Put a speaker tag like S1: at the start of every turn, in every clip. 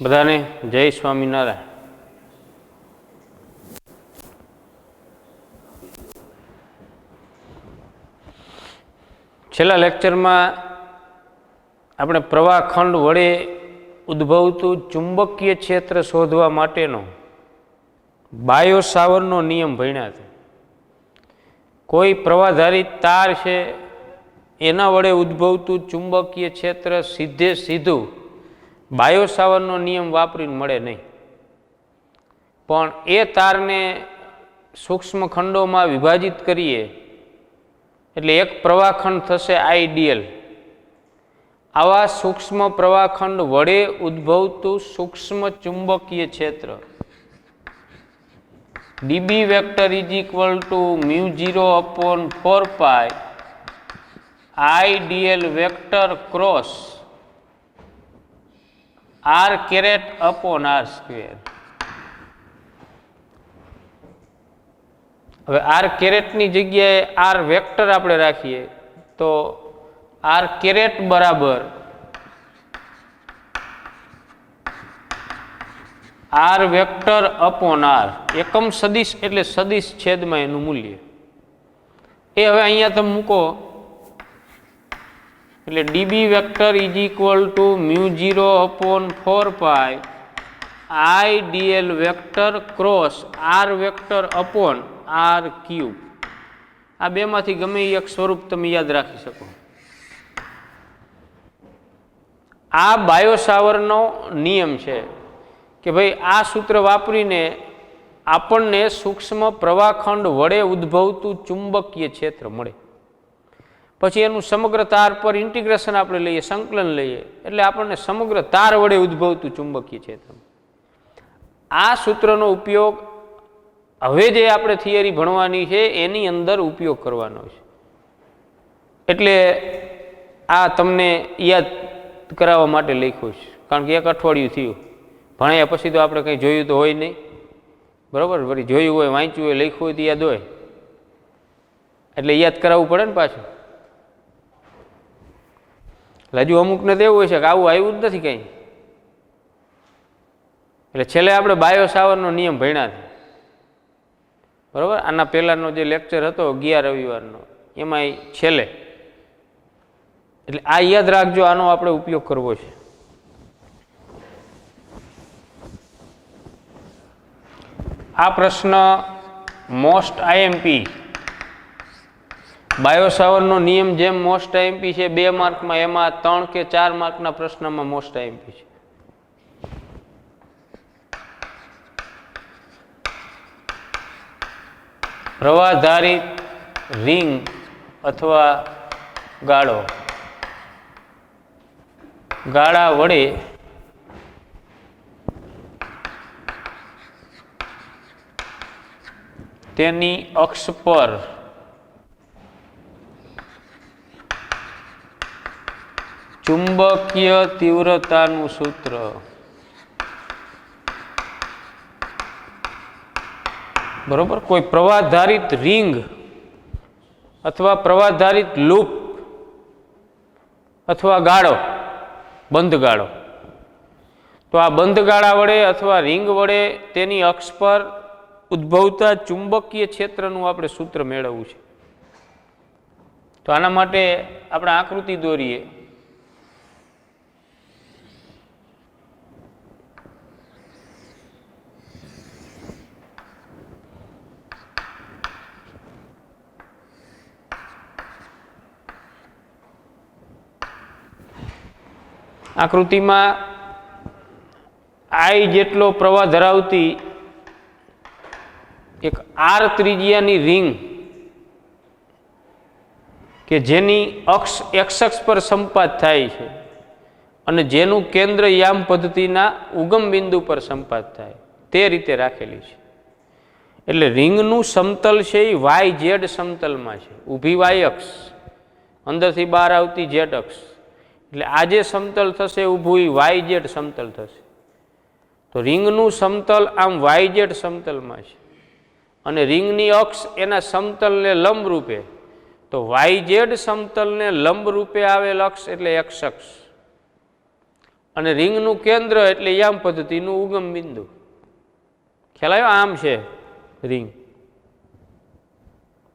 S1: બધાને જય સ્વામિનારાયણ. છેલ્લા લેક્ચરમાં આપણે પ્રવાહખંડ વડે ઉદ્ભવતું ચુંબકીય ક્ષેત્ર શોધવા માટેનો બાયો સાવરનો નિયમ ભણ્યા હતા. કોઈ પ્રવાહધારિત તાર છે એના વડે ઉદ્ભવતું ચુંબકીય ક્ષેત્ર સીધું બાયો સાવરનો નિયમ વાપરીને મળે નહીં, પણ એ તારને સૂક્ષ્મ ખંડોમાં વિભાજિત કરીએ એટલે એક પ્રવાહખંડ થશે આઈડિયલ. આવા સૂક્ષ્મ પ્રવાહખંડ વડે ઉદ્ભવતું સૂક્ષ્મ ચુંબકીય ક્ષેત્ર d B vector is equal to μ0/4π I d l vector cross r/r². હવે r ની જગ્યાએ r વેક્ટર આપણે રાખીએ તો r બરાબર r વેક્ટર અપોન r. એકમ સદિશ એટલે સદિશ છેદમાં એનું મૂલ્ય. એ હવે અહીંયા તમે મૂકો એટલે d B vector is equal to μ0/4π I d l vector cross r vector upon r³. આ બેમાંથી ગમે એક સ્વરૂપ તમે યાદ રાખી શકો. આ બાયો સાવરનો નિયમ છે કે ભાઈ આ સૂત્ર વાપરીને આપણને સૂક્ષ્મ પ્રવાહખંડ વડે ઉદ્ભવતું ચુંબકીય ક્ષેત્ર મળે. પછી એનું સમગ્ર તાર પર ઇન્ટિગ્રેશન આપણે લઈએ, સંકલન લઈએ, એટલે આપણને સમગ્ર તાર વડે ઉદ્ભવતું ચુંબકીય ક્ષેત્ર. આ સૂત્રનો ઉપયોગ હવે જે આપણે થિયરી ભણવાની છે એની અંદર ઉપયોગ કરવાનો છે. એટલે આ તમને યાદ કરાવવા માટે લખ્યું છે, કારણ કે એક અઠવાડિયું થયું ભણ્યા પછી તો આપણે કંઈ જોયું તો હોય નહીં, બરાબર? વળી જોયું હોય, વાંચ્યું હોય, લખ્યું હોય તો યાદ હોય, એટલે યાદ કરાવવું પડે ને પાછું. હજુ અમુકને તો એવું હોય છે કે આવું આવ્યું જ નથી કંઈ, એટલે છેલ્લે આપણે બાયો સાવરનો નિયમ ભણ્યા છે, બરાબર? આના પહેલાંનો જે લેક્ચર હતો ગયા રવિવારનો એમાં છેલ્લે. એટલે આ યાદ રાખજો, આનો આપણે ઉપયોગ કરવો છે. આ પ્રશ્ન મોસ્ટ આઈએમપી, બાયો સાવરનો નિયમ જેમ મોસ્ટ આઈએમપી છે 2 માર્કમાં, એમાં 3 કે 4 માર્કના પ્રશ્નમાં મોસ્ટ આઈએમપી છે. પ્રવાહધારિત રિંગ અથવા ગાળા વડે તેની અક્ષ પર ચુંબકીય તીવ્રતાનું સૂત્ર. બરોબર? કોઈ પ્રવાહધારિત રિંગ અથવા પ્રવાહધારિત લૂપ અથવા ગાળો, બંધ ગાળો, તો આ બંધ ગાળા વડે અથવા રિંગ વડે તેની અક્ષ પર ઉદ્ભવતા ચુંબકીય ક્ષેત્રનું આપણે સૂત્ર મેળવવું છે. તો આના માટે આપણે આકૃતિ દોરીએ. આકૃતિમાં I જેટલો પ્રવાહ ધરાવતી એક R ત્રિજ્યાની રિંગ કે જેની અક્ષ x અક્ષ પર સંપાત થાય છે અને જેનું કેન્દ્ર યામ પદ્ધતિના ઉગમ બિંદુ પર સંપાત થાય તે રીતે રાખેલી છે. એટલે રિંગનું સમતલ છે એ YZ સમતલમાં છે. ઊભી Y અક્ષ, અંદરથી બહાર આવતી Z અક્ષ, એટલે આ જે સમતલ થશે ઊભું YZ સમતલ થશે. તો રિંગનું સમતલ આમ YZ સમતલમાં છે અને રિંગની અક્ષ એના સમતલને લંબ રૂપે, તો YZ સમતલને લંબ રૂપે આવેલ અક્ષ એટલે X અક્ષ અને રિંગનું કેન્દ્ર એટલે યામ પદ્ધતિનું ઉગમ બિંદુ. ખ્યાલ આવ્યો? આમ છે રિંગ,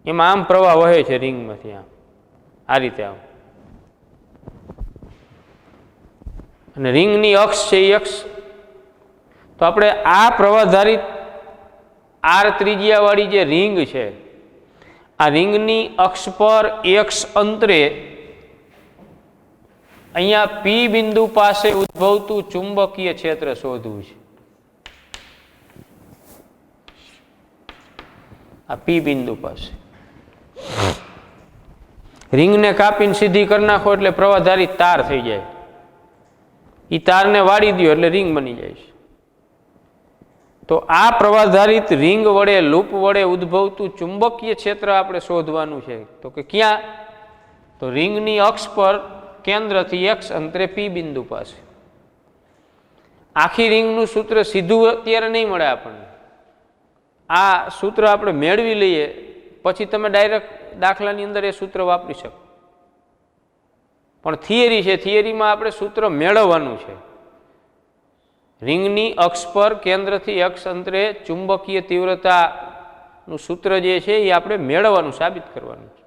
S1: એમાં આમ પ્રવાહ વહે છે રિંગમાંથી, આમ આ રીતે આમ. અને રિંગની અક્ષ છે એ અક્ષ, તો આપણે આ પ્રવાહધારિત આર ત્રિજ્યાવાળી જે રિંગ છે, આ રિંગની અક્ષ પર એક્સ અંતરે અહીંયા પી બિંદુ પાસે ઉદ્ભવતું ચુંબકીય ક્ષેત્ર શોધવું છે. આ પી બિંદુ પાસે રિંગને કાપીને સીધી કરી નાખો એટલે પ્રવાહધારિત તાર થઈ જાય. એ તારને વાળી દો એટલે રિંગ બની જાય છે. તો આ પ્રવાહધારિત રિંગ વડે લૂપ વડે ઉદ્ભવતું ચુંબકીય ક્ષેત્ર આપણે શોધવાનું છે. તો કે ક્યાં? તો રિંગની અક્ષ પર કેન્દ્રથી એક્સ અંતરે પી બિંદુ પાસે. આખી રિંગનું સૂત્ર સીધું અત્યારે નહીં મળે આપણને. આ સૂત્ર આપણે મેળવી લઈએ પછી તમે ડાયરેક્ટ દાખલાની અંદર એ સૂત્ર વાપરી શકો. પણ થિયરી છે, થિયરીમાં આપણે સૂત્ર મેળવવાનું છે. રિંગની અક્ષ પર કેન્દ્રથી અક્ષ અંતરે ચુંબકીય તીવ્રતાનું સૂત્ર જે છે એ આપણે મેળવવાનું, સાબિત કરવાનું છે.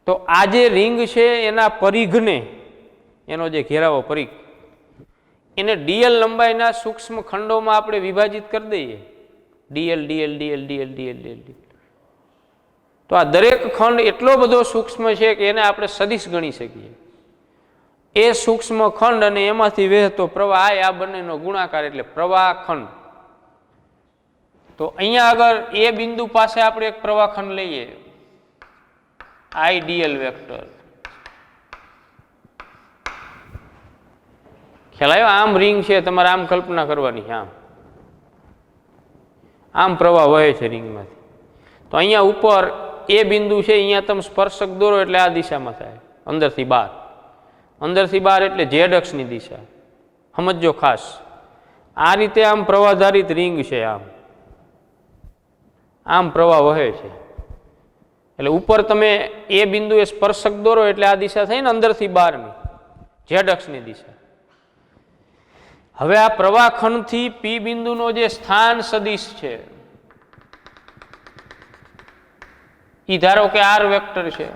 S1: તો આ જે રિંગ છે એના પરિઘને, એનો જે ઘેરાવો પરિઘ, એને ડીએલ લંબાઈના સૂક્ષ્મ ખંડોમાં આપણે વિભાજિત કરી દઈએ. DL dl dl dl dl DL. તો આ દરેક ખંડ એટલો બધો સૂક્ષ્મ છે કે એને આપણે સદિશ ગણી શકીએ. એ સૂક્ષ્મ ખંડ અને એમાંથી વહેતો પ્રવાહ, આ બંનેનો ગુણાકાર એટલે પ્રવાહ ખંડ. તો અહીંયા આગળ એ બિંદુ પાસે આપણે એક પ્રવાહ ખંડ લઈએ, આઈડીએલ વેક્ટર. ખ્યાલ આવ્યો? આમ રિંગ છે, તમારે આમ કલ્પના કરવાની છે. આમ પ્રવાહ વહે છે રિંગમાંથી. તો અહીંયા ઉપર એ બિંદુ છે, અહીંયા તમે સ્પર્શક દોરો એટલે આ દિશામાં થાય, અંદરથી બહાર. અંદરથી બહાર એટલે ઝેડ અક્ષની દિશા. સમજો ખાસ, આ રીતે આમ પ્રવાહધારિત રિંગ છે, આમ પ્રવાહ વહે છે. એટલે ઉપર તમે એ બિંદુએ સ્પર્શક દોરો એટલે આ દિશા થઈ ને અંદરથી બહારની, ઝેડ અક્ષની દિશા. હવે આ પ્રવાહ ખંડથી પી બિંદુનો જે સ્થાન સદિશ છે, ઈ ધારો કે આર વેક્ટર છે.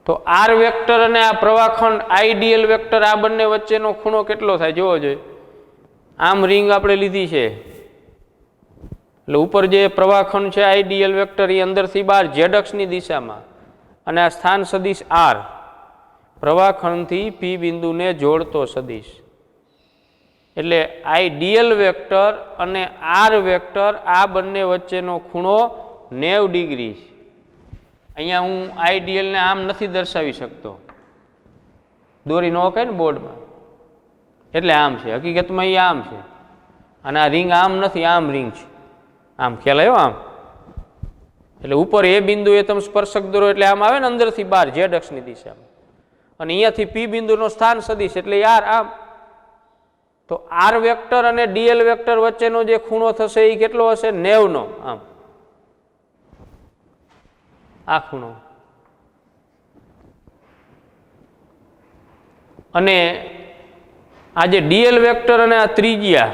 S1: તો આર વેક્ટર અને આ પ્રવાહખંડ આઈડીએલ વેક્ટર, આ બંને વચ્ચેનો ખૂણો કેટલો થાય જોવો જોઈએ. આમ રિંગ આપણે લીધી છે એટલે ઉપર જે પ્રવાહખંડ છે આઈડીએલ વેક્ટર એ અંદરથી બહાર ઝેડ અક્ષની દિશામાં, અને આ સ્થાન સદિશ આર પ્રવાહખંડથી પી બિંદુને જોડતો સદિશ. એટલે આઈડીએલ વેક્ટર અને આર વેક્ટર આ બંને વચ્ચેનો ખૂણો 90 ડિગ્રી છે. અહીંયા હું આઈડીએલને આમ નથી દર્શાવી શકતો, દોરી ન કહે ને બોર્ડમાં, એટલે આમ છે. હકીકતમાં એ આમ છે, અને આ રિંગ આમ નથી, આમ રિંગ છે. આમ ખ્યાલ આવ્યો? આમ એટલે ઉપર એ બિંદુ એ તમે સ્પર્શક દોરો એટલે આમ આવે ને અંદરથી બહાર ઝેડ અક્ષની દિશામાં, અને અહીંયાથી પી બિંદુનો સ્થાન સદિશ એટલે યાર આમ. તો આર વેક્ટર અને ડીએલ વેક્ટર વચ્ચેનો જે ખૂણો થશે એ કેટલો હશે? 90 નો. આમ આ ખૂણો. અને આ જે ડીએલ વેક્ટર અને આ ત્રિજ્યા,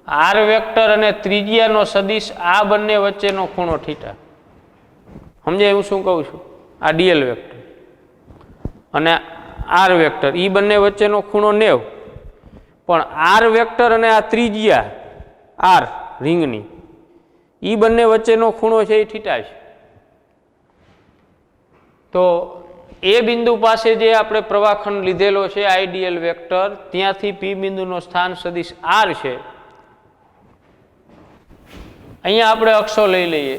S1: આર વેક્ટર અને ત્રિજ્યાનો સદિશ, આ બંને વચ્ચેનો ખૂણો થીટા. સમજાય હું શું કહું છું? આ ડીએલ વેક્ટર અને આર વેક્ટર, એ બંને વચ્ચેનો ખૂણો 90. પણ આર વેક્ટર અને આ ત્રિજ્યા આર રિંગની, એ બંને વચ્ચેનો ખૂણો છે એ થીટા છે. તો એ બિંદુ પાસે જે આપણે પ્રવાહખંડ લીધેલો છે આઈડીએલ વેક્ટર, ત્યાંથી પી બિંદુનો સ્થાન સદિશ આર છે. અહીંયા આપણે અક્ષો લઈ લઈએ,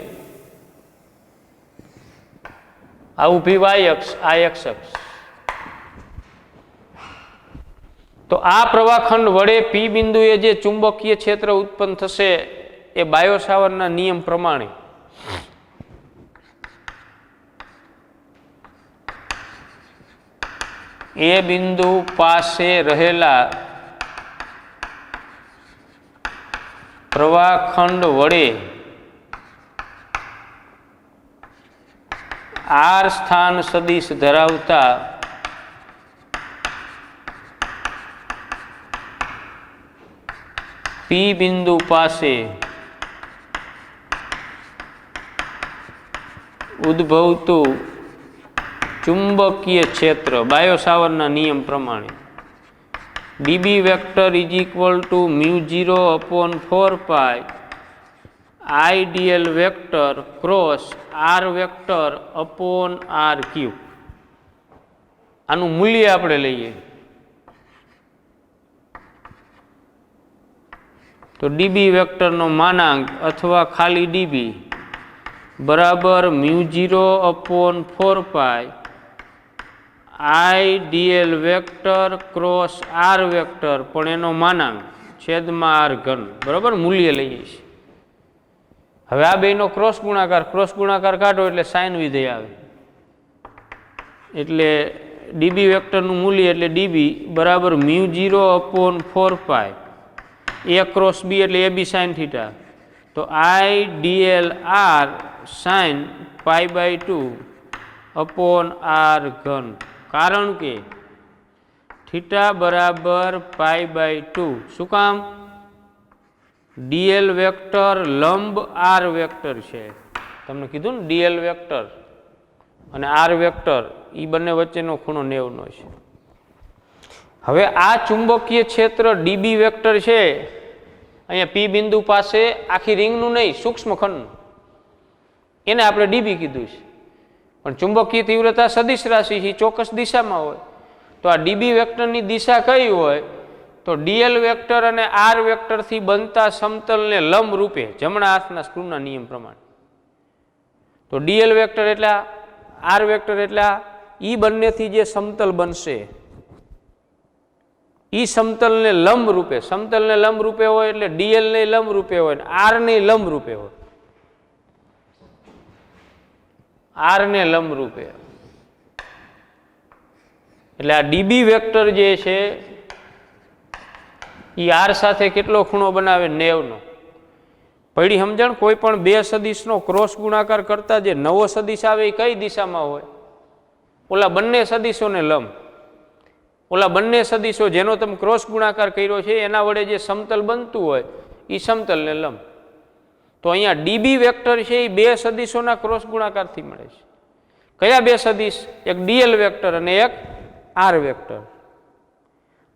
S1: આ ઊભી વાય અક્ષ, આ એક્સ અક્ષ. તો આ પ્રવાહખંડ વડે પી બિંદુએ જે ચુંબકીય ક્ષેત્ર ઉત્પન્ન થશે એ બાયો-સાવર્ટના નિયમ પ્રમાણે એ બિંદુ પાસે રહેલા પ્રવાહખંડ વડે આર સ્થાન સદિશ ધરાવતા પી બિંદુ પાસે ઉદ્ભવતું ચુંબકીય ક્ષેત્ર બાયો સાવરના નિયમ પ્રમાણે d B vector is equal to μ0/4π I d l vector cross r vector upon r cube. આનું મૂલ્ય આપણે લઈએ તો ડીબી વેક્ટરનો માનાંક અથવા ખાલી ડીબી બરાબર μ0/4π I d l vector cross r vector પણ એનો માનાંક છેદમાં આર ઘન બરાબર મૂલ્ય લઈએ છીએ. હવે આ બેનો ક્રોસ ગુણાકાર કાઢો એટલે સાઇન વિધેય આવે એટલે ડીબી વેક્ટરનું મૂલ્ય એટલે ડીબી બરાબર μ0/4π એ ક્રોસ બી એટલે એ બી સાઇન થીટા તો I d l r sine π/2 upon r ઘન કારણ કે થીટા બરાબર π/2 શું કામ ડીએલ વેક્ટર લંબ આર વેક્ટર છે તમને કીધું ને ડીએલ વેક્ટર અને આર વેક્ટર એ બંને વચ્ચેનો ખૂણો 90 છે. હવે આ ચુંબકીય ક્ષેત્ર ડીબી વેક્ટર છે અહીંયા પી બિંદુ પાસે આખી રિંગનું નહીં સૂક્ષ્મ ખંડનું એને આપણે ડીબી કીધું છે પણ ચુંબકીય તીવ્રતા સદિશ રાશિ છે ચોક્કસ દિશામાં હોય તો આ ડીબી વેક્ટરની દિશા કઈ હોય તો ડીએલ વેક્ટર અને આર વેક્ટરથી બનતા સમતલને લંબ રૂપે જમણા હાથના સ્ક્રૂના નિયમ પ્રમાણે તો ડીએલ વેક્ટર એટલે આર વેક્ટર એટલે ઈ બંનેથી જે સમતલ બનશે ઈ સમતલને લંબ રૂપે હોય એટલે ડીએલ ને લંબ રૂપે હોય ને આર ને લંબ રૂપે હોય આર ને લંબ રૂપે એટલે આ ડીબી વેક્ટર જે છે એ આર સાથે કેટલો ખૂણો બનાવે 90 પડી સમજણ કોઈ પણ બે સદિશનો ક્રોસ ગુણાકાર કરતા જે નવો સદિશ આવે એ કઈ દિશામાં હોય ઓલા બંને સદિશોને લંબ ઓલા બંને સદિશો જેનો તમે ક્રોસ ગુણાકાર કર્યો છે એના વડે જે સમતલ બનતું હોય એ સમતલને લંબ તો અહીંયા ડીબી વેક્ટર છે એ બે સદિશોના ક્રોસ ગુણાકારથી મળે છે. કયા બે સદિશ એક ડીએલ વેક્ટર અને એક આર વેક્ટર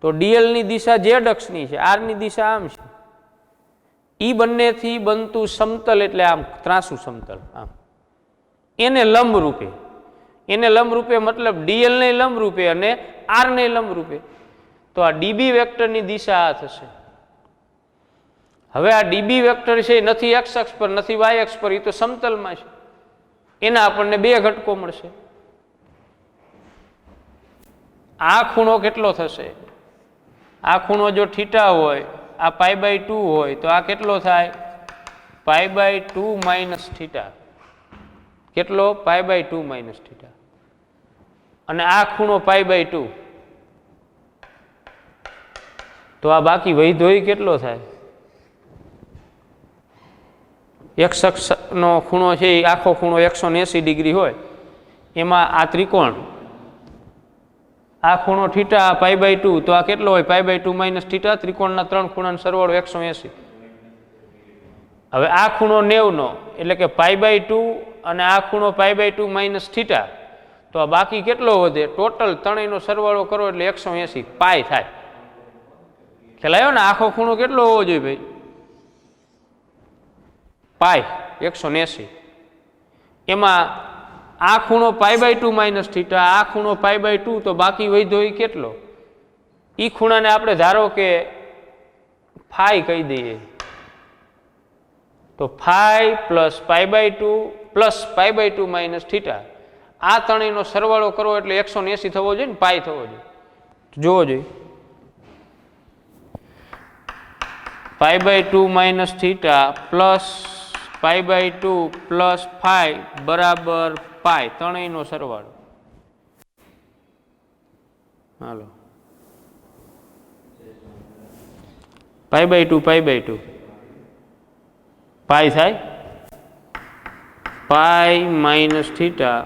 S1: તો ડીએલની દિશા ઝેડ અક્ષની છે આરની દિશા આમ છે ઈ બંનેથી બનતું સમતલ એટલે આમ ત્રાસુ સમતલ આમ એને લંબ રૂપે મતલબ ડીએલ ને લંબ રૂપે અને આર ને લંબ રૂપે તો આ ડીબી વેક્ટરની દિશા આ થશે. હવે આ ડીબી વેક્ટર છે નથી એક્સ અક્ષ પર નથી વાય અક્ષ પર એ તો સમતલમાં છે એના આપણને બે ઘટકો મળશે. આ ખૂણો કેટલો થશે આ ખૂણો જો થીટા હોય આ π/2 હોય તો આ કેટલો થાય π/2 માઇનસ થીટા કેટલો π/2 માઇનસ થીટા અને આ ખૂણો π/2 તો આ બાકી વૈધોય કેટલો થાય એક્સ અક્ષનો ખૂણો છે એ આખો ખૂણો 180 ડિગ્રી હોય એમાં આ ત્રિકોણ આ ખૂણો થીટા π/2 તો આ કેટલો હોય π/2 માઇનસ થીટા ત્રિકોણના ત્રણ ખૂણાનો સરવાળો 180. હવે આ ખૂણો 90 એટલે કે π/2 અને આ ખૂણો π/2 માઇનસ થીટા તો આ બાકી કેટલો વધે ટોટલ ત્રણેયનો સરવાળો કરો એટલે 180 પાય થાય. ખ્યાલ આવ્યો ને આખો ખૂણો કેટલો હોવો જોઈએ ભાઈ પાય 180 એમાં આ ખૂણો π/2 માઇનસ થીટા આ ખૂણો π/2 તો બાકી વધ્યો એ કેટલો એ ખૂણાને આપણે ધારો કે ફાઈ કહી દઈએ તો phi plus π/2 plus π/2 minus theta આ ત્રણેયનો સરવાળો કરો એટલે 180 થવો જોઈએ ને પાય થવો જોઈએ જોવો જોઈએ π/2 minus theta plus π/2 plus phi બરાબર પાય ત્રણેયનો સરવાળો હાલો π/2 પાય થાય પાય માઇનસ થીટા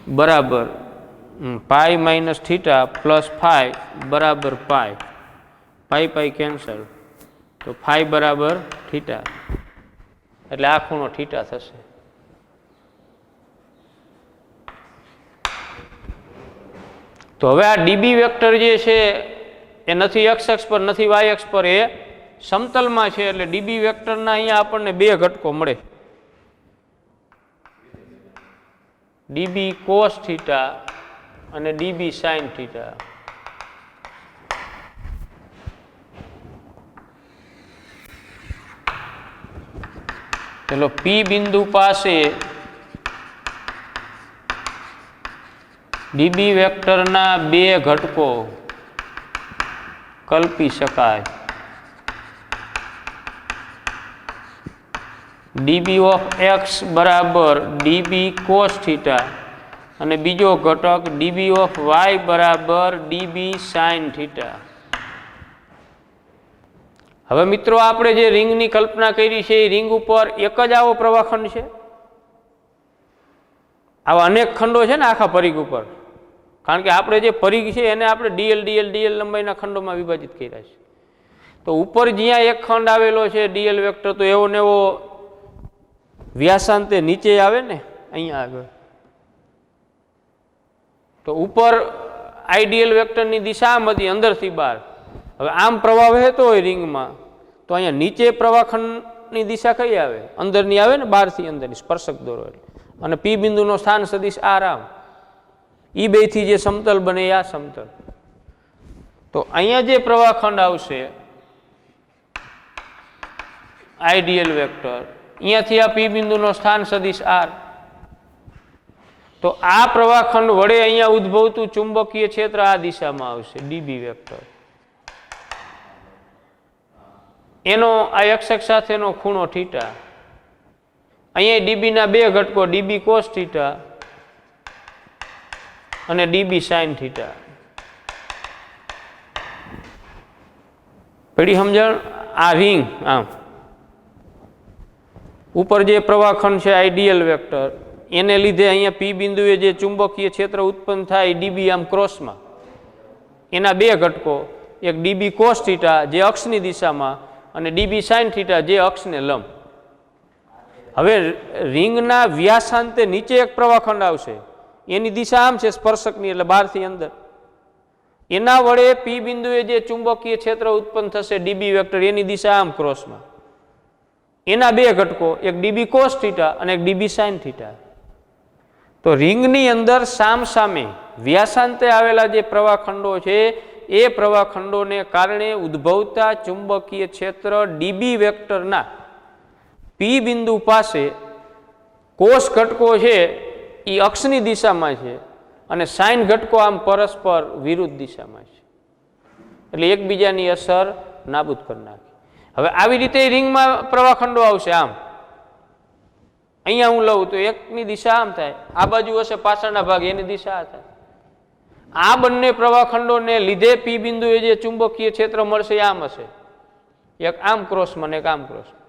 S1: બરાબર pi minus theta plus phi બરાબર પાઈ, પાઈ પાઈ કેન્સલ, તો ફાઈ બરાબર થીટા, એટલે આ ખૂણો થીટા થશે. તો હવે આ ડીબી વેક્ટર જે છે એ નથી એક્સ અક્ષ પર નથી વાય અક્ષ પર, એ સમતલમાં છે, એટલે ડીબી વેક્ટરના અહીંયા આપણને બે ઘટકો મળે, ડીબી કોસ થીટા અને ડીબી સાઇન થીટા. ચલો પી બિંદુ પાસે ડીબી વેક્ટરના બે ઘટકો કલ્પી શકાય. ડીબી ઓફ એક્સ બરાબર ડીબી કોસ થીટા અને બીજો ઘટક ડીબી ઓફ વાય બરાબર ડીબી સાઇન થીટા. હવે મિત્રો આપણે જે રિંગની કલ્પના કરી છે એ રિંગ ઉપર એક જ આવો પ્રવાહખંડ છે? આવા અનેક ખંડો છે ને આખા પરિઘ ઉપર, કારણ કે આપણે જે પરિઘ છે એને આપણે ડીએલ ડીએલ ડીએલ લંબાઈના ખંડોમાં વિભાજિત કર્યા છે. તો ઉપર જ્યાં એક ખંડ આવેલો છે ડીએલ વેક્ટર, તો એવો ને એવો વ્યાસાંતે નીચે આવે ને અહીંયા આગળ. તો ઉપર આઈડીએલ વેક્ટરની દિશા આમ હતી અંદરથી બહાર. હવે આમ પ્રવાહ વહેતો હોય રિંગમાં, તો અહીંયા નીચે પ્રવાહખંડની દિશા કઈ આવે? અંદરની આવે ને, બહારથી અંદરની, સ્પર્શક દોરો એટલે. અને પી બિંદુનો સ્થાન સદિશ આરામ, ઈ બેથી જે સમતલ બને એ આ સમતલ. તો અહીંયા જે પ્રવાહખંડ આવશે આઈડીએલ વેક્ટર, અહીંયાથી આ પી બિંદુનો સ્થાન સદિશ આર, તો આ પ્રવાહખંડ વડે અહીંયા ઉદ્ભવતું ચુંબકીય ક્ષેત્ર આ દિશામાં આવશે ડીબી વેક્ટર. એનો આ એક્સ અક્ષ સાથેનો ખૂણો થીટા. અહીંયા ડીબીના બે ઘટકો ડીબી કોસ થીટા અને ડીબી સાઇન થીટા. પડી સમજણ? આ રિંગ આમ ઉપર જે પ્રવાહખંડ છે આઈડીએલ વેક્ટર, એને લીધે અહીંયા પી બિંદુએ જે ચુંબકીય ક્ષેત્ર ઉત્પન્ન થાય ડીબી આમ ક્રોસમાં, એના બે ઘટકો, એક ડીબી કોસ થીટા જે અક્ષની દિશામાં અને ડીબી સાઇન થીટા જે અક્ષને લંબ. હવે રિંગના વ્યાસાંતે નીચે એક પ્રવાહખંડ આવશે, એની દિશા આમ છે સ્પર્શકની, એટલે બહારથી અંદર. એના વડે પી બિંદુએ જે ચુંબકીય ક્ષેત્ર ઉત્પન્ન થશે ડીબી વેક્ટર, એની દિશા આમ ક્રોસમાં. એના બે ઘટકો, એક ડીબી કોસ થીટા અને એક ડીબી સાઇન થીટા. તો રિંગની અંદર સામસામે વ્યાસાંતે આવેલા જે પ્રવાહખંડો છે એ પ્રવાહખંડોને કારણે ઉદ્ભવતા ચુંબકીય ક્ષેત્ર ડીબી વેક્ટરના પી બિંદુ પાસે કોસ ઘટકો છે એ અક્ષની દિશામાં છે અને સાઇન ઘટકો આમ પરસ્પર વિરુદ્ધ દિશામાં છે, એટલે એકબીજાની અસર નાબૂદ કરી નાખે. હવે આવી રીતે રિંગમાં પ્રવાહખંડો આવશે આમ. અહીંયા હું લઉં તો એકની દિશા આમ થાય, આ બાજુ હશે પાછળના ભાગ, એની દિશા આ થાય. આ બંને પ્રવાહખંડોને લીધે પી બિંદુએ જે ચુંબકીય ક્ષેત્ર મળશે એ આમ હશે, એક આમ ક્રોસમાં ને એક આમ ક્રોસમાં.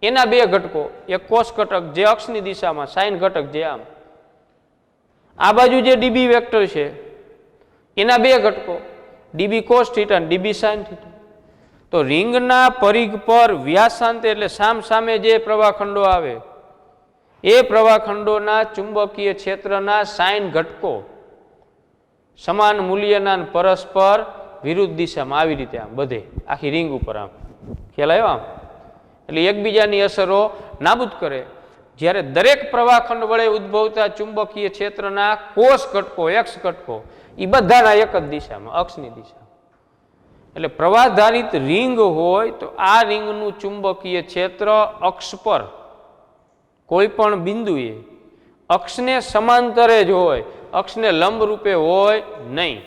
S1: એના બે ઘટકો, એક કોસ ઘટક જે અક્ષની દિશામાં, સાઇન ઘટક જે આમ. આ બાજુ જે ડીબી વેક્ટર છે એના બે ઘટકો, ડીબી કોસ થીટા અને ડીબી સાઇન થીટા. તો રિંગના પરિઘ પર વ્યાસાંતે એટલે સામ સામે જે પ્રવાહખંડો આવે એ પ્રવાહખંડોના ચુંબકીય ક્ષેત્રના સાઇન ઘટકો સમાન મૂલ્યના પરસ્પર વિરુદ્ધ દિશામાં આવી રીતે આમ બધે આખી રિંગ ઉપર આમ ખ્યાલ આવ્યો આમ, એટલે એકબીજાની અસરો નાબૂદ કરે. જ્યારે દરેક પ્રવાહખંડ વડે ઉદ્ભવતા ચુંબકીય ક્ષેત્રના કોષ ઘટકો, એક્સ ઘટકો, એ બધાના એક જ દિશામાં, અક્ષની દિશા. એટલે પ્રવાહધારિત રિંગ હોય તો આ રિંગનું ચુંબકીય ક્ષેત્ર અક્ષ પર કોઈ પણ બિંદુએ અક્ષને સમાંતરે જ હોય, અક્ષને લંબ રૂપે હોય નહીં,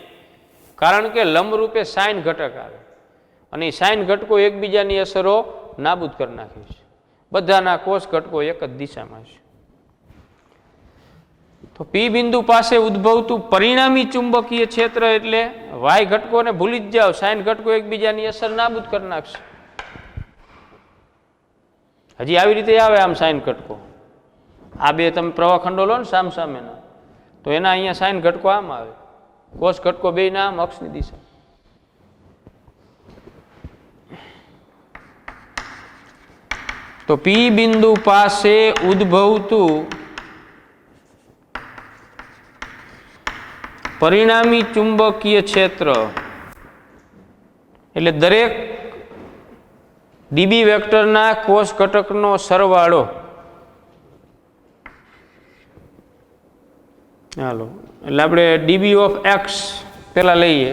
S1: કારણ કે લંબ રૂપે સાઇન ઘટક આવે અને એ સાઇન ઘટકો એકબીજાની અસરો નાબૂદ કરી નાખે છે. બધાના કોષ ઘટકો એક જ દિશામાં છે. તો પી બિંદુ પાસે ઉદ્ભવતું પરિણામી ચુંબકીય ક્ષેત્ર એટલે વાય ઘટકોને ભૂલી જ જાઓ, સાઇન ઘટકો એકબીજાની અસર નાબૂદ કરી નાખશે. હજી આવી રીતે આવે આમ સાઇન ઘટકો, આ બે તમે પ્રવાહખંડો લો ને સામ સામેના, તો એના અહીંયા સાઈન ઘટકો આમ આવે, કોસ ઘટકો બે ના આમ અક્ષની દિશા. તો પી બિંદુ પાસે ઉદ્ભવતું પરિણામી ચુંબકીય ક્ષેત્ર એટલે દરેક ડીબી વેક્ટરના કોષ ઘટકનો સરવાળો. ચાલો એટલે આપણે ડીબી ઓફ એક્સ પેલા લઈએ.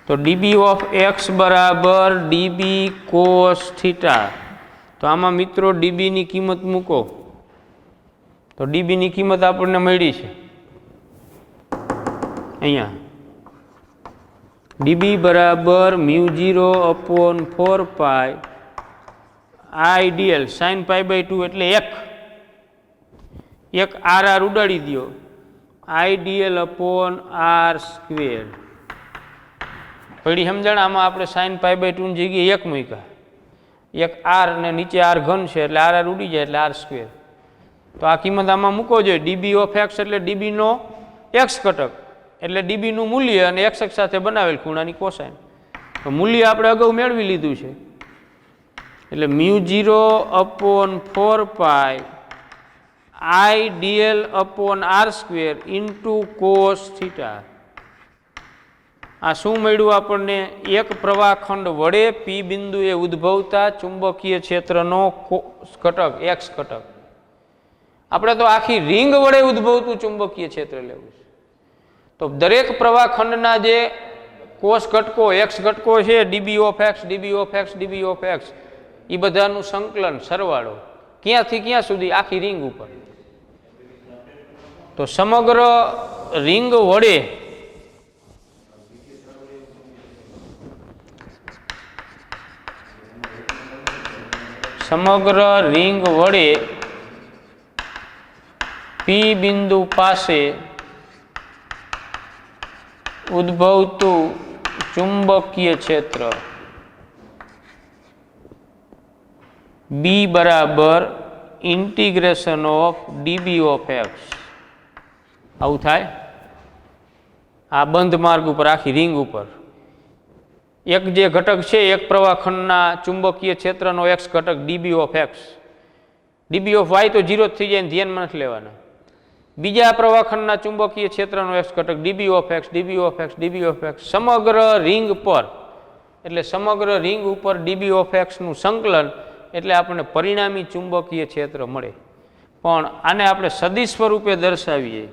S1: તો ડીબી ઓફ એક્સ બરાબર ડીબી કોસ થીટા. તો આમાં મિત્રો ડીબીની કિંમત મૂકો. તો ડીબીની કિંમત આપણને મળી છે અહીંયા. ડીબી બરાબર μ0/4π આઈડીએલ સાઇન π/2 એટલે એક આર ઉડાડી દો, IDL/r². પડી સમજણ? આમાં આપણે સાઇન π/2 ની જગ્યાએ એક મૂક્યા, એક આર ને નીચે આર ઘન છે એટલે આર ઉડી જાય એટલે r². તો આ કિંમત આમાં મૂકો જોઈએ. ડીબી ઓફ એક્સ એટલે ડીબીનો એક્સ ઘટક એટલે ડીબીનું મૂલ્ય અને એક્સ અક્ષ સાથે બનાવેલ ખૂણાની કોસાઇન. તો મૂલ્ય આપણે અગાઉ મેળવી લીધું છે એટલે μ0/4π IDL/r² ઇન્ટુ કોસ થીટા. આ શું મળ્યું આપણને? એક પ્રવાહખંડ વડે પી બિંદુએ ઉદ્ભવતા ચુંબકીય ક્ષેત્રનો ઘટક એક્સ ઘટક. આપણે તો આખી રિંગ વડે ઉદ્ભવતું ચુંબકીય ક્ષેત્ર લેવું છે. તો દરેક પ્રવાહખંડના જે કોષ ઘટકો એક્સ ઘટકો છે, dB of x, dB of x, dB of x, એ બધાનું સંકલન સરવાળો ક્યાંથી ક્યાં સુધી આખી રિંગ ઉપર. તો સમગ્ર રિંગ વડે પી બિંદુ પાસે ઉદ્ભવતું ચુંબકીય ક્ષેત્ર બી બરાબર integration of dB of x. આવું થાય આ બંધ માર્ગ ઉપર આખી રિંગ ઉપર. એક જે ઘટક છે એક પ્રવાહખંડના ચુંબકીય ક્ષેત્રનો એક્સ ઘટક dB of x, dB of y તો 0 થઈ જાય, ધ્યાનમાં નથી લેવાના. બીજા પ્રવાહખંડના ચુંબકીય ક્ષેત્રનો એક્સ ઘટક dB of x, dB of x, dB of x સમગ્ર રિંગ પર એટલે સમગ્ર રિંગ ઉપર ડીબી ઓફ એક્સનું સંકલન એટલે આપણને પરિણામી ચુંબકીય ક્ષેત્ર મળે. પણ આને આપણે સદિશ સ્વરૂપે દર્શાવીએ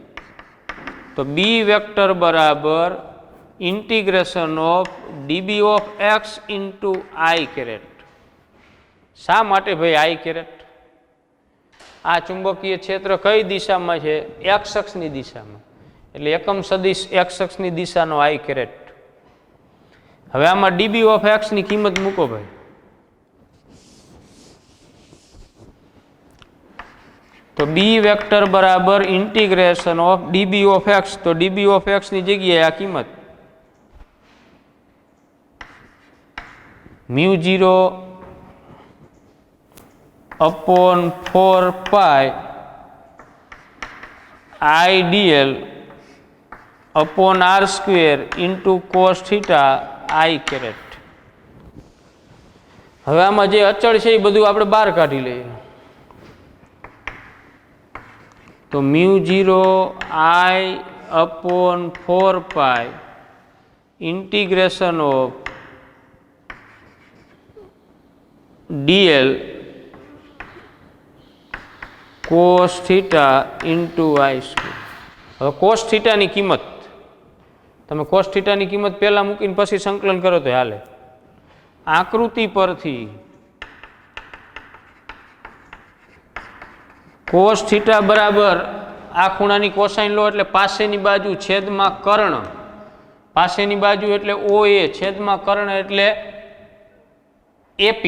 S1: તો બી વેક્ટર બરાબર integration of dB of x into i caret. શા માટે ભાઈ આઈ કેરેટ? આ ચુંબકીય ક્ષેત્ર કઈ દિશામાં છે? એક્સ અક્ષની દિશામાં, એટલે એકમ સદિશ એક્સ અક્ષની દિશાનો આઈ કેરેટ. હવે આમાં ડીબી ઓફ એક્સની કિંમત મૂકો ભાઈ. તો બી વેક્ટર બરાબર integration of dB of x. તો ડીબી ઓફ એક્સની જગ્યાએ આ કિંમત μ0/4π IDL/r² into cos theta i caret. હવે આમાં જે અચળ છે એ બધું આપણે બહાર કાઢી લઈએ. તો μ0I/4π integration of dl cos theta into I². હવે કોસ થીટાની કિંમત તમે કોસ થીટાની કિંમત પહેલાં મૂકીને પછી સંકલન કરો તો હાલે. આકૃતિ પરથી કોસ થીટા બરાબર આ ખૂણાની કોસાઇન લો એટલે પાસેની બાજુ છેદમાં કર્ણ, પાસેની બાજુ એટલે OA છેદમાં કર્ણ એટલે AP,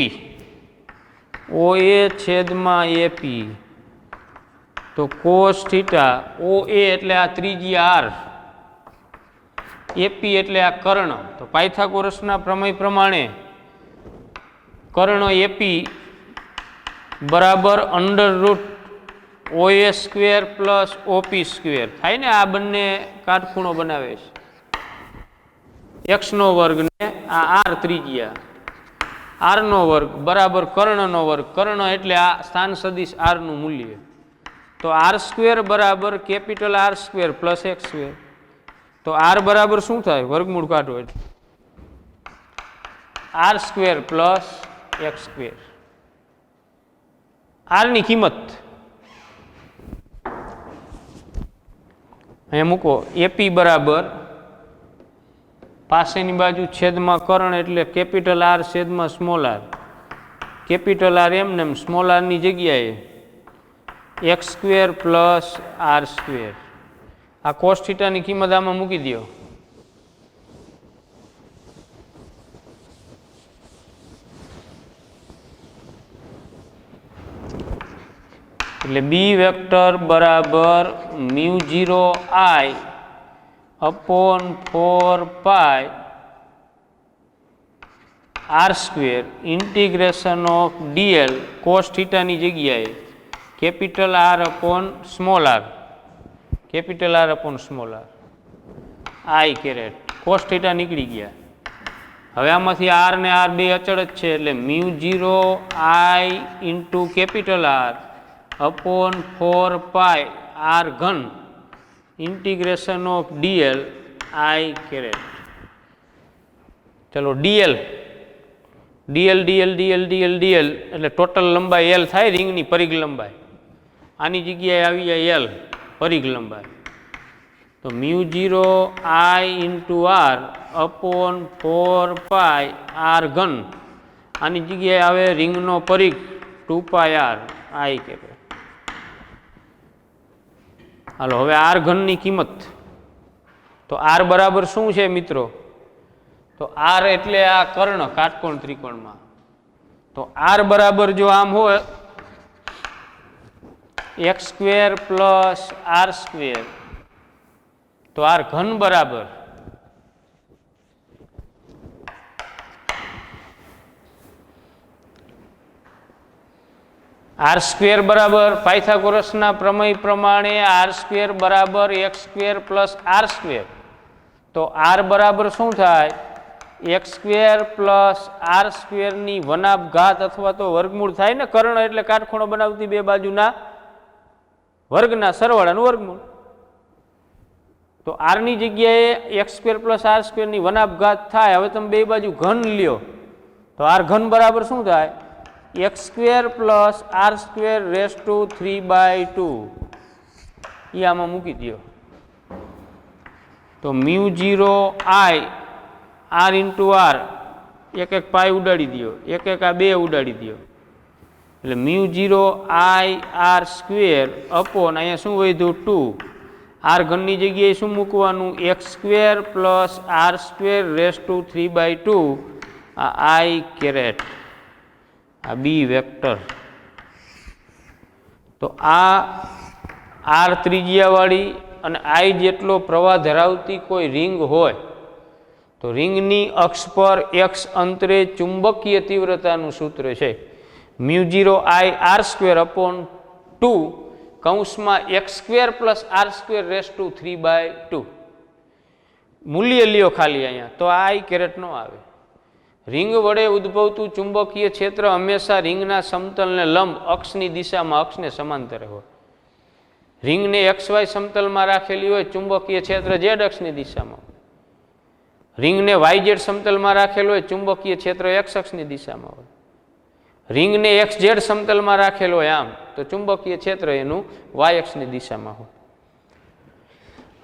S1: OA છેદમાં AP. તો કોસ થીટા OA એટલે આ ત્રીજી R, AP એટલે આ કર્ણ. તો પાયથાગોરસના પ્રમેય પ્રમાણે કર્ણ AP બરાબર √2 OA square plus OP square થાય ને, આ બંને કાટખૂણો બનાવે છે. એક્સનો વર્ગ ને આ આર ત્રિજ્યા, આરનો વર્ગ બરાબર કર્ણનો વર્ગ. કર્ણ એટલે આ સ્થાન સદિશ આરનું મૂલ્ય. તો આર સ્ક્વેર બરાબર capital R square plus x square. તો આર બરાબર શું થાય? વર્ગમૂળ કાઢો એટલે r square plus x square. આરની કિંમત અહીંયા મૂકો. એપી બરાબર પાસેની બાજુ છેદમાં કર્ણ એટલે કેપિટલ આર છેદમાં સ્મોલ આર. કેપિટલ આર એમને એમ, સ્મોલ આરની જગ્યાએ x square plus r square. આ કોસ થીટાની કિંમત આમાં મૂકી દો. એટલે બી વેક્ટર બરાબર μ0I upon 4π r square integration of dl cos થીટાની જગ્યાએ capital R upon small r. Capital R upon small r i caret. Cos theta નીકળી ગયા. હવે આમાંથી આર ને આર બે અચળ જ છે એટલે μ0I into capital R upon 4π r ઘન integration of dl i caret. ચલો dl dl dl dl dl dl એટલે ટોટલ લંબાઈ એલ થાય, રિંગની પરિઘ લંબાઈ. આની જગ્યાએ આવી જાય એલ પરિઘ લંબાઈ. તો μ0I into R upon 4π r ઘન. આની જગ્યાએ આવે રિંગનો પરિઘ 2π આર આઈ કેરેટ. હાલો હવે આર ઘનની કિંમત. તો આર બરાબર શું છે મિત્રો? તો આર એટલે આ કર્ણ કાટકોણ ત્રિકોણમાં. તો આર બરાબર જો આમ હોય x square plus r square, તો આર ઘન બરાબર આર સ્ક્વેર બરાબર પાયથાગોરસના પ્રમેય પ્રમાણે આર સ્ક્વેર બરાબર x square plus r square. તો આર બરાબર શું થાય? એક્સ સ્ક્વેર પ્લસ આર સ્ક્વેરની વનાપ ઘાત અથવા તો વર્ગમૂળ થાય ને. કર્ણ એટલે કાટખૂણો બનાવતી બે બાજુના વર્ગના સરવાળાનું વર્ગમૂળ. તો આરની જગ્યાએ એક્સ સ્ક્વેર પ્લસ આર સ્ક્વેરની વનાપ ઘાત થાય. હવે તમે બે બાજુ ઘન લ્યો તો આર ઘન બરાબર શું થાય? X square plus r square raise to 3/2 એ આમાં મૂકી દો. તો μ0I આર ઇન્ટુ આર એક એક પાય ઉડાડી દો, એક એક આ બે ઉડાડી દો એટલે μ0I આર સ્ક્વેર અપોન અહીંયા શું વધ્યું 2. આર ઘનની જગ્યાએ શું મૂકવાનું? X square plus r square raise to 3/2 આ આઈ કેરેટ, આ બી વેક્ટર. તો આ આર ત્રિજ્યાવાળી અને આઈ જેટલો પ્રવાહ ધરાવતી કોઈ રિંગ હોય તો રિંગની અક્ષ પર એક્સ અંતરે ચુંબકીય તીવ્રતાનું સૂત્ર છે μ0I આર સ્ક્વેર અપોન 2 કૌંસમાં x square plus r square raise to 3/2. મૂલ્ય લ્યો ખાલી અહીંયા તો આઈ કેરેટ નો આવે. રિંગ વડે ઉદ્ભવતું ચુંબકીય ક્ષેત્ર હંમેશા રિંગના સમતલને લંબ અક્ષની દિશામાં અક્ષને સમાંતરે હોય. રિંગને XY સમતલમાં રાખેલી હોય, ચુંબકીય ક્ષેત્ર ઝેડ અક્ષની દિશામાં. રિંગને YZ સમતલમાં રાખેલું હોય, ચુંબકીય ક્ષેત્ર X અક્ષની દિશામાં હોય. રિંગને XZ સમતલમાં રાખેલો હોય આમ તો ચુંબકીય ક્ષેત્ર એનું Y અક્ષની દિશામાં હોય.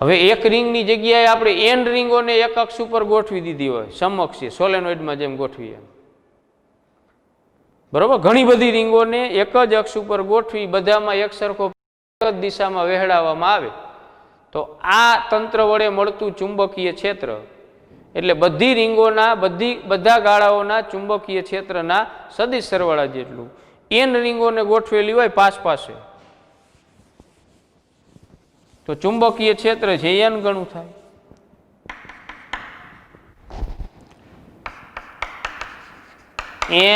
S1: હવે એક રિંગની જગ્યાએ આપણે n રિંગોને એક અક્ષ ઉપર ગોઠવી દીધી હોય, સમઅક્ષીય સોલેનોઇડમાં જેમ ગોઠવીએ બરોબર. ઘણી બધી રિંગોને એક જ અક્ષ ઉપર ગોઠવી બધામાં એક સરખો દિશામાં વહેડાવવામાં આવે તો આ તંત્ર વડે મળતું ચુંબકીય ક્ષેત્ર એટલે બધી રિંગોના બધા ગાળાઓના ચુંબકીય ક્ષેત્રના સદિશ સરવાળા જેટલું. n રિંગોને ગોઠવેલી હોય પાસે તો ચુંબકીય ક્ષેત્ર છે n ગણું થાય.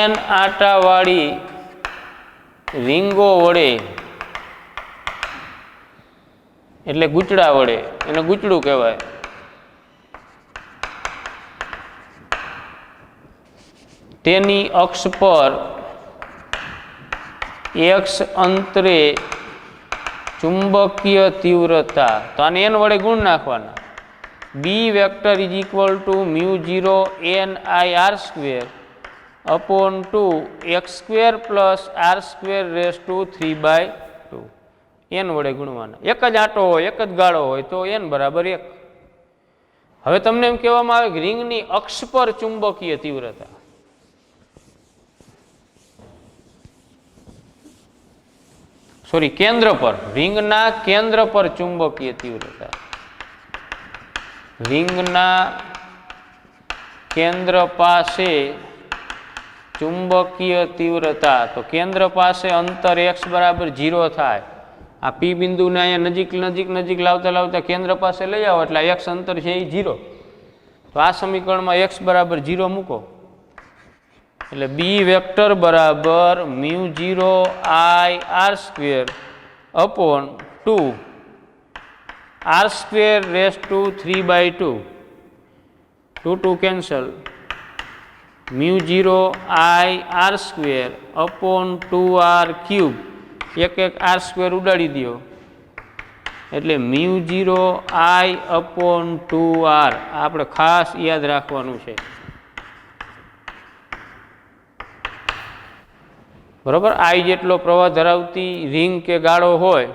S1: n આંટાવાળી રિંગો વડે એટલે ગૂંચડા વડે, એને ગૂંચડું કહેવાય. તેની અક્ષ પર x અંતરે ચુંબકીય તીવ્રતા, તો આને n વડે ગુણ નાખવાના. B vector is equal to μ0 NIR² upon 2 x² plus r² raise to 3/2. n વડે ગુણવાના. એક જ આંટો હોય, એક જ ગાળો હોય તો n બરાબર 1. હવે તમને એમ કહેવામાં આવે કે રિંગની અક્ષ પર ચુંબકીય તીવ્રતા, સોરી કેન્દ્ર પર, રિંગના કેન્દ્ર પર ચુંબકીય તીવ્રતા, રિંગના કેન્દ્ર પાસે ચુંબકીય તીવ્રતા, તો કેન્દ્ર પાસે અંતર x બરાબર 0 થાય. આ P બિંદુને અહીંયા નજીક નજીક નજીક લાવતા લાવતા કેન્દ્ર પાસે લઈ આવો એટલે x અંતર છે એ 0. તો આ સમીકરણમાં x બરાબર 0 મૂકો એટલે B વેક્ટર બરાબર μ0 IR² upon 2 r² raise to 3/2. 2 2 cancel. μ0 IR² upon 2r³ એક એક r² ઉડાડી દો એટલે μ0 I અપોન 2r. આપણે ખાસ યાદ રાખવાનું છે, બરોબર. I જેટલો પ્રવાહ ધરાવતી રિંગ કે ગાળો હોય,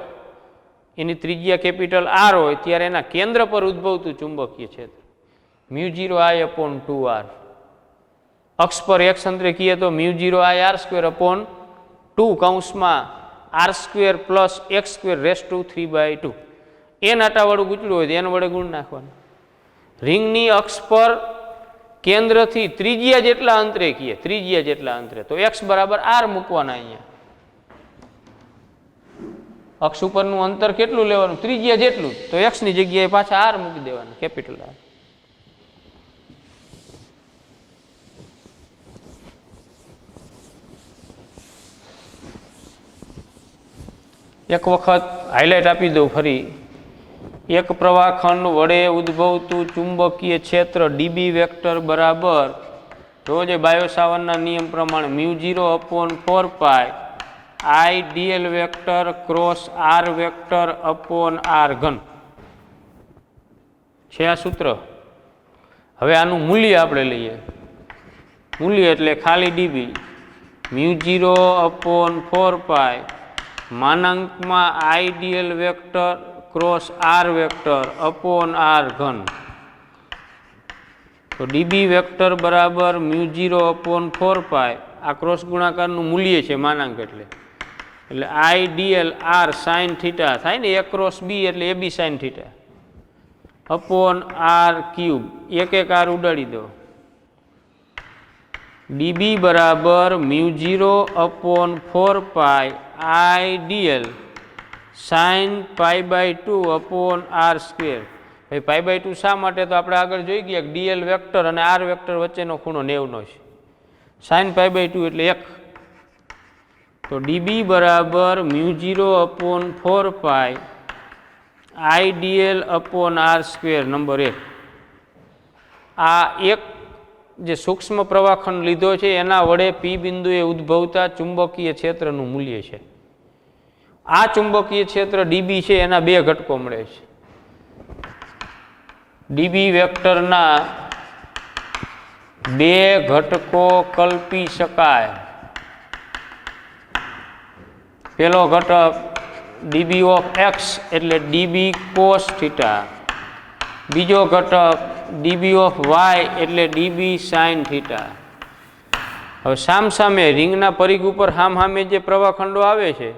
S1: એની ત્રિજ્યા કેપિટલ R હોય ત્યારે એના કેન્દ્ર પર ઉદ્ભવતું ચુંબકીય ક્ષેત્ર μ0 I અપોન 2r. અક્ષ પર x અંતરે કહીએ તો μ0 IR² અપોન 2 કૌંસમાં r² plus x² raise to 3/2. n આટાવાળું ગૂંચળું હોય તો n વડે ગુણ નાખવાનું. રિંગની અક્ષ પર કેન્દ્રથી ત્રિજ્યા જેટલા અંતરે કહીએ, ત્રિજ્યા જેટલા અંતરે, તો x બરાબર r મૂકવાના. અહીંયા અક્ષ ઉપરનું અંતર કેટલું લેવાનું? ત્રિજ્યા જેટલું, તો x ની જગ્યાએ પાછા r મૂકી દેવાનું, કેપિટલ R. એક વખત હાઇલાઇટ આપી દઉં ફરી. એક પ્રવાહખંડ વડે ઉદ્ભવતું ચુંબકીય ક્ષેત્ર dB વેક્ટર બરાબર, રોજ બાયો-સાવર્ટના નિયમ પ્રમાણે μ0 upon 4π I dl vector cross r vector upon r ઘન છે આ સૂત્ર. હવે આનું મૂલ્ય આપણે લઈએ. મૂલ્ય એટલે ખાલી dB, μ0 અપોન 4π માનાંકમાં I dl vector cross r vector upon r ઘન. તો dB વેક્ટર બરાબર μ0 અપોન 4π, આ ક્રોસ ગુણાકારનું મૂલ્ય છે માનાંક એટલે I dl r sine theta થાય ને, a ક્રોસ b એટલે ab sine theta upon r³. એક એક r ઉડાડી દો. dB બરાબર μ0 upon 4π I dl sine π/2 upon r². ભાઈ π/2 શા માટે? તો આપણે આગળ જોઈ ગયા કે dl વેક્ટર અને r વેક્ટર વચ્ચેનો ખૂણો 90 છે. સાઇન π/2 એટલે 1. તો dB બરાબર μ0 upon 4π I dl upon r². Number 1. આ એક જે સૂક્ષ્મ પ્રવાહખંડ લીધો છે એના વડે P બિંદુએ ઉદ્ભવતા ચુંબકીય ક્ષેત્રનું મૂલ્ય છે. આ ચુંબકીય ક્ષેત્ર dB છે, એના બે ઘટકો મળે છે. dB વેક્ટરના બે ઘટકો કલ્પી શકાય. પહેલો ઘટક dB ઓફ x એટલે dB cos થીટા, બીજો ઘટક dB ઓફ y એટલે dB sin થીટા. હવે સામસામે રિંગના પરિઘ ઉપર સામસામે જે પ્રવાહખંડો આવે છે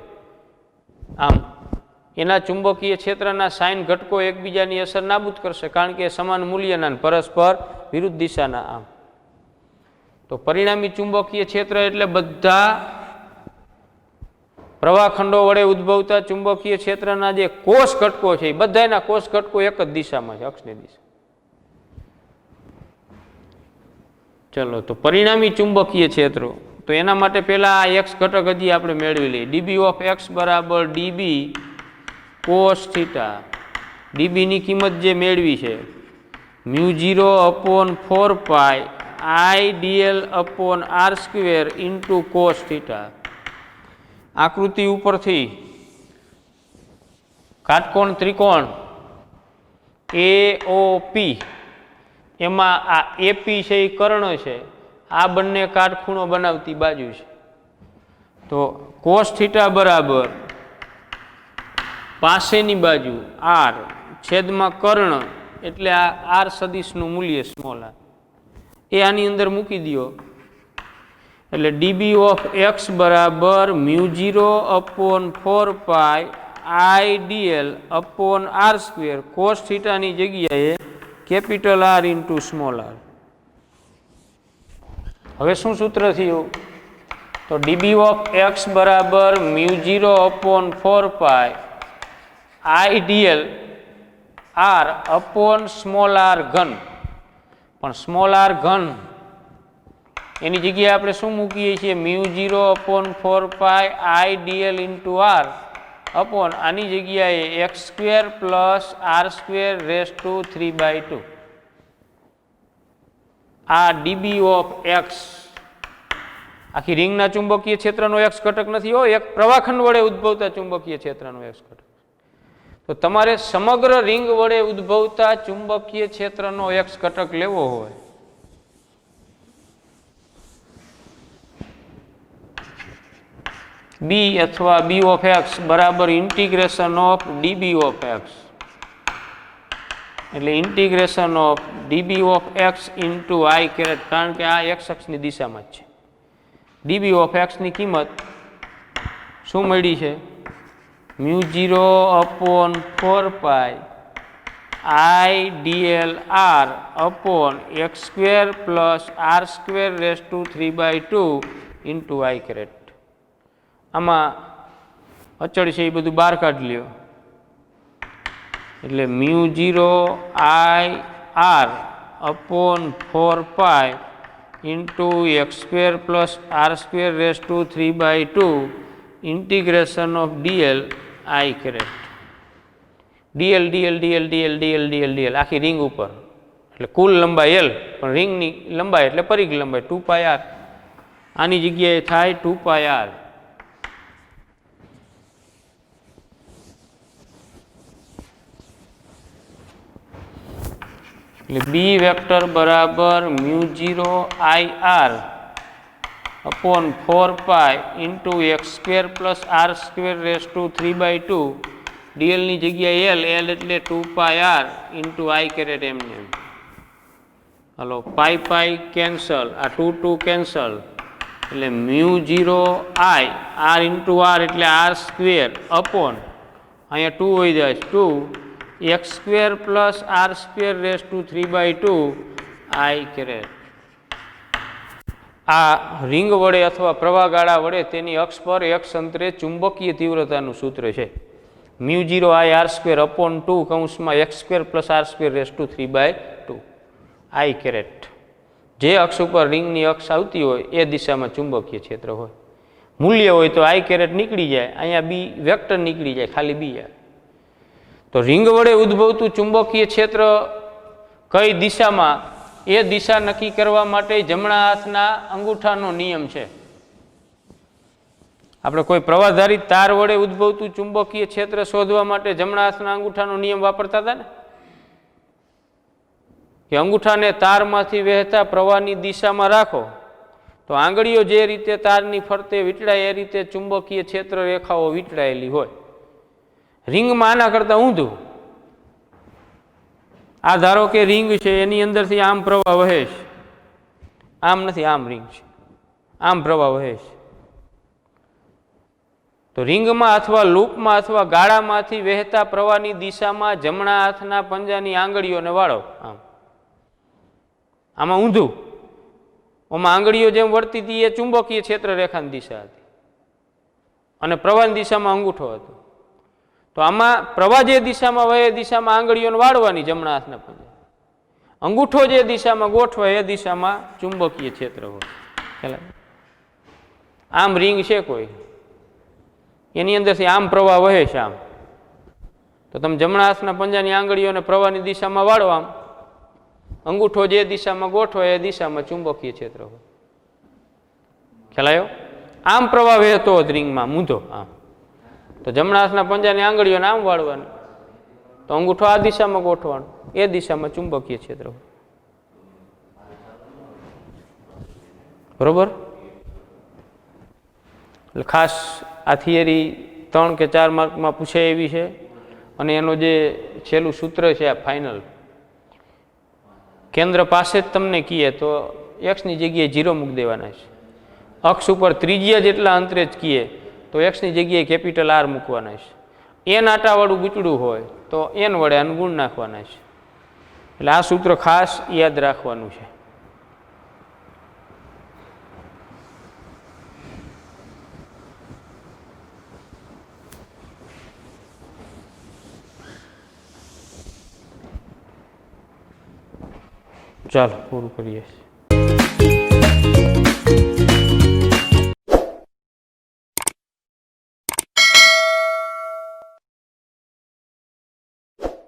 S1: આમ, એના ચુંબકીય ક્ષેત્રના સાઇન ઘટકો એકબીજાની અસર નાબૂદ કરશે, કારણ કે સમાન મૂલ્યના પરસ્પર વિરુદ્ધ દિશાના. આમ તો પરિણામી ચુંબકીય ક્ષેત્ર એટલે બધા પ્રવાહખંડો વડે ઉદ્ભવતા ચુંબકીય ક્ષેત્રના જે કોષ ઘટકો છે એ બધાના કોષ ઘટકો એક જ દિશામાં છે, અક્ષની દિશા. ચલો, તો પરિણામી ચુંબકીય ક્ષેત્રો, તો એના માટે પહેલા આ x ઘટક હજી આપણે મેળવી લઈએ. dB ઓફ x બરાબર dB cos થીટા ડીબીની કિંમત જે મેળવી છે μ0/4π IDL upon r square into cos theta. આકૃતિ ઉપરથી કાટકોણ ત્રિકોણ AOP એમાં આ AP છે એ કર્ણ છે, આ બંને કાટખૂણો બનાવતી બાજુ છે. તો cos theta બરાબર પાસેની બાજુ r છેદમાં કર્ણ એટલે આ r સદિશનું મૂલ્ય સ્મોલ r એ આની અંદર મૂકી દો એટલે dB ઓફ x બરાબર μ0/4π IDL upon r square cos થીટાની જગ્યાએ capital R into small r. હવે શું સૂત્ર થયું? તો dB ઓફ x બરાબર μ0/4π IDL r upon small r ઘન. પણ સ્મોલ r ઘન એની જગ્યાએ આપણે શું મૂકીએ છીએ? μ0/4π IDL ઇન્ટુ r અપોન આની જગ્યાએ x² plus r² raise to 3/2. આ dB ઓફ x આખી રિંગના ચુંબકીય ક્ષેત્રનો x ઘટક નથી હો, એક પ્રવાહખંડ વડે ઉદ્ભવતા ચુંબકીય ક્ષેત્રનો x ઘટક. તો તમારે સમગ્ર રિંગ વડે ઉદ્ભવતા ચુંબકીય ક્ષેત્રનો x ઘટક લેવો હોય b અથવા b ઓફ x બરાબર integration of dB of x, એટલે integration of dB of x into i caret, કારણ કે આ x અક્ષની દિશામાં જ છે. dB ઓફ x ની કિંમત શું મળી છે? μ0/4π IDL r upon x² plus r² raise to 3/2 into i caret. આમાં અચળ છે એ બધું બહાર કાઢી લ્યો એટલે μ0 upon 4π into x² plus r² raise to 3/2 integration of dl i caret. dl dl dl dl dl dl dl આખી રિંગ ઉપર એટલે કુલ લંબાઈ l, પણ રિંગની લંબાઈ એટલે પરિઘ લંબાઈ 2πr. આની જગ્યાએ થાય 2πr. એટલે b વેક્ટર બરાબર μ0 IR upon 4π into x² plus r² raise to 3/2 dl ની જગ્યાએ l એટલે 2πr ઇન્ટુ i કેરેટ એમને. હલો પાઈ કેન્સલ, આ 2 કેન્સલ એટલે μ0 I r ઇન્ટુ r એટલે r² અપોન અહીંયા 2 હોય જાય 2 x² plus r² raise to 3/2 i caret. આ રિંગ વડે અથવા પ્રવાહગાળા વડે તેની અક્ષ પર x અંતરે ચુંબકીય તીવ્રતાનું સૂત્ર છે. μ0 I r² અપોન 2 કૌંસમાં x² plus r² raise to 3/2 i caret. જે અક્ષ ઉપર રિંગની અક્ષ આવતી હોય એ દિશામાં ચુંબકીય ક્ષેત્ર હોય. મૂલ્ય હોય તો i કેરેટ નીકળી જાય, અહીંયા b વેક્ટર નીકળી જાય, ખાલી b આવે. તો રિંગ વડે ઉદ્ભવતું ચુંબકીય ક્ષેત્ર કઈ દિશામાં એ દિશા નક્કી કરવા માટે જમણા હાથના અંગૂઠાનો નિયમ છે. આપણે કોઈ પ્રવાહધારિત તાર વડે ઉદ્ભવતું ચુંબકીય ક્ષેત્ર શોધવા માટે જમણા હાથના અંગૂઠાનો નિયમ વાપરતા હતા ને, કે અંગૂઠાને તારમાંથી વહેતા પ્રવાહની દિશામાં રાખો તો આંગળીઓ જે રીતે તારની ફરતે વીંટળાય એ રીતે ચુંબકીય ક્ષેત્ર રેખાઓ વીંટળાયેલી હોય. રિંગમાં આના કરતાં ઊંધું. આ ધારો કે રિંગ છે, એની અંદરથી આમ પ્રવાહ વહે છે, આમ નથી, આમ રિંગ છે, આમ પ્રવાહ વહે છે. તો રિંગમાં અથવા લૂપમાં અથવા ગાળામાંથી વહેતા પ્રવાહની દિશામાં જમણા હાથના પંજાની આંગળીઓને વાળો. આમાં ઊંધું, આમાં આંગળીઓ જેમ વર્તી હતી એ ચુંબકીય ક્ષેત્ર રેખાની દિશા હતી અને પ્રવાહની દિશામાં અંગૂઠો હતો. તો આમાં પ્રવાહ જે દિશામાં વહે એ દિશામાં આંગળીઓને વાળવાની જમણા હાથના પંજા, અંગૂઠો જે દિશામાં ગોઠવાય એ દિશામાં ચુંબકીય ક્ષેત્ર હોય. આમ રિંગ છે કોઈ, એની અંદરથી આમ પ્રવાહ વહે છે, આમ તો તમે જમણા હાથના પંજાની આંગળીઓને પ્રવાહની દિશામાં વાળો, આમ અંગૂઠો જે દિશામાં ગોઠવો એ દિશામાં ચુંબકીય ક્ષેત્ર હોય. ખ્યાલ આવ્યો? આમ પ્રવાહ વહેતો હોત રિંગમાં મૂંધો આમ, તો જમણા હાથના પંજાની આંગળીઓને આમ વાળવાની, તો અંગૂઠો આ દિશામાં ગોઠવાનો, એ દિશામાં ચુંબકીય ક્ષેત્ર હોય. બરોબર? એટલે ખાસ આ થિયરી 3 કે 4 માર્કમાં પૂછાય એવી છે. અને એનું જે છેલ્લું સૂત્ર છે આ ફાઇનલ, કેન્દ્ર પાસે જ તમને કહીએ તો એક્સની જગ્યાએ 0 મૂકી દેવાના છે. અક્ષ ઉપર ત્રિજ્યા જેટલા અંતરે જ કહીએ તો એક્સની જગ્યાએ કેપિટલ આર મૂકવાના છે. એન આટાવાળું ગૂંચડું હોય તો એન વડે આનું ગુણ નાખવાના છે. એટલે આ સૂત્ર ખાસ યાદ રાખવાનું છે. ચાલો પૂરું કરીએ.